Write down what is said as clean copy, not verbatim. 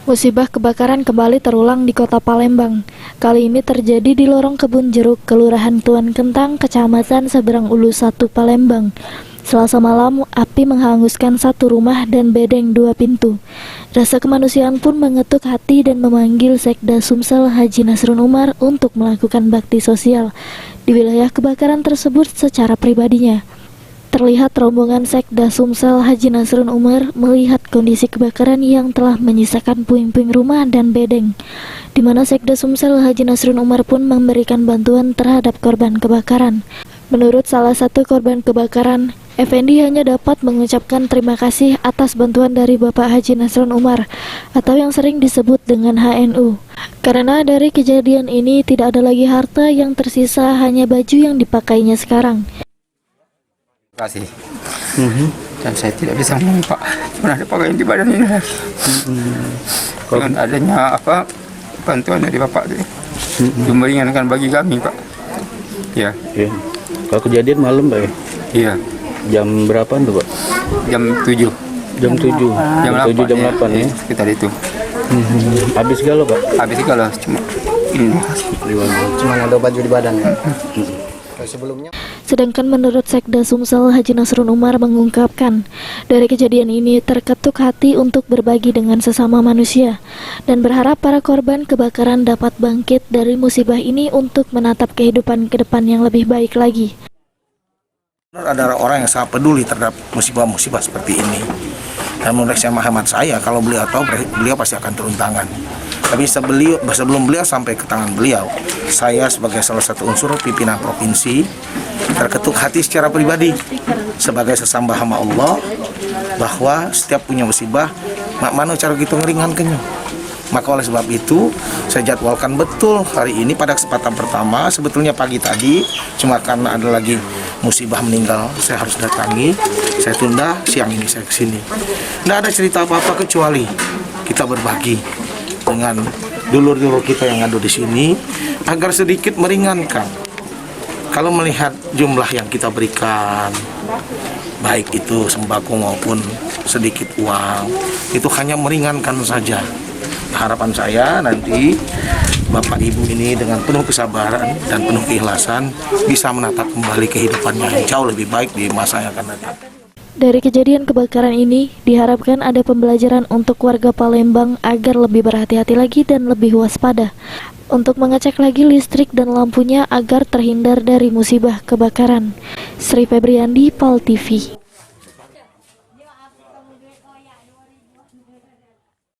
Musibah kebakaran kembali terulang di kota Palembang. Kali ini terjadi di lorong kebun jeruk, Kelurahan Tuan Kentang, Kecamatan Seberang Ulu 1, Palembang. Selasa malam, api menghanguskan satu rumah dan bedeng 2 pintu. Rasa kemanusiaan pun mengetuk hati dan memanggil Sekda Sumsel Haji Nasrun Umar untuk melakukan bakti sosial di wilayah kebakaran tersebut secara pribadinya. Terlihat rombongan Sekda Sumsel Haji Nasrun Umar melihat kondisi kebakaran yang telah menyisakan puing-puing rumah dan bedeng, di mana Sekda Sumsel Haji Nasrun Umar pun memberikan bantuan terhadap korban kebakaran. Menurut salah satu korban kebakaran, Effendi hanya dapat mengucapkan terima kasih atas bantuan dari Bapak Haji Nasrun Umar atau yang sering disebut dengan HNU. Karena dari kejadian ini tidak ada lagi harta yang tersisa, hanya baju yang dipakainya sekarang. Kasih. Dan saya tidak bisa ngomong, Pak. Cuma ada pakaian di badan ini. Dengan adanya bantuan dari Bapak itu, meringankan bagi kami, Pak. Ya. Kalau kejadian malam, Pak ya? Iya. Jam berapa tuh, Pak? Jam 7. Jam 7. Jam 7 jam 8 ya. Sekitar itu. Habis galau, Pak? Habis galau cuma ini. Cuma ada baju di badan. Sebelumnya. Sedangkan menurut Sekda Sumsel Haji Nasrun Umar mengungkapkan, dari kejadian ini terketuk hati untuk berbagi dengan sesama manusia dan berharap para korban kebakaran dapat bangkit dari musibah ini untuk menatap kehidupan ke depan yang lebih baik lagi. Ada orang yang sangat peduli terhadap musibah-musibah seperti ini. Dan menurut saya, kalau beliau tahu, beliau pasti akan turun tangan. Tapi sebelum beliau sampai ke tangan beliau, saya sebagai salah satu unsur pimpinan provinsi terketuk hati secara pribadi sebagai sesama hamba Allah, bahwa setiap punya musibah, mana cara kita ngeringankannya. Maka oleh sebab itu saya jadwalkan betul hari ini pada kesempatan pertama. Sebetulnya pagi tadi, cuma karena ada lagi musibah meninggal saya harus datangi, saya tunda, siang ini saya kesini. Tidak ada cerita apa-apa kecuali kita berbagi dengan dulur-dulur kita yang ada di sini agar sedikit meringankan. Kalau melihat jumlah yang kita berikan, baik itu sembako maupun sedikit uang, itu hanya meringankan saja. Harapan saya nanti Bapak Ibu ini dengan penuh kesabaran dan penuh keikhlasan bisa menatap kembali kehidupannya yang jauh lebih baik di masa yang akan datang. Dari kejadian kebakaran ini, diharapkan ada pembelajaran untuk warga Palembang agar lebih berhati-hati lagi dan lebih waspada untuk mengecek lagi listrik dan lampunya agar terhindar dari musibah kebakaran. Sri Febriandi, Pal TV.